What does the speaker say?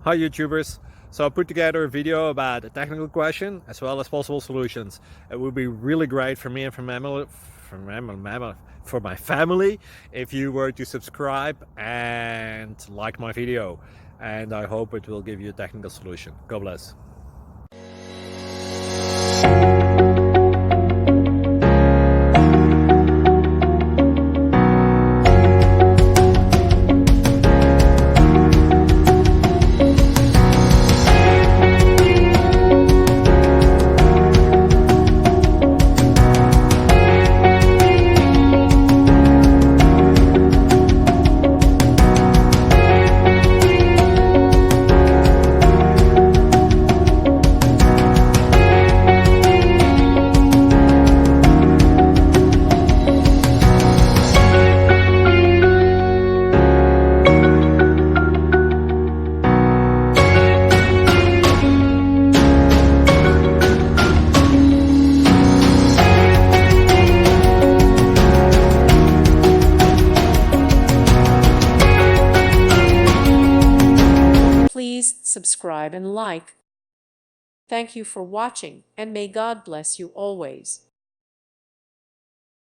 Hi YouTubers! So I put together a video about a technical question as well as possible solutions. It would be really great for me and for my family if you were to subscribe and like my video, and I hope it will give you a technical solution. God bless. Please subscribe and like. Thank you for watching, and may God bless you always.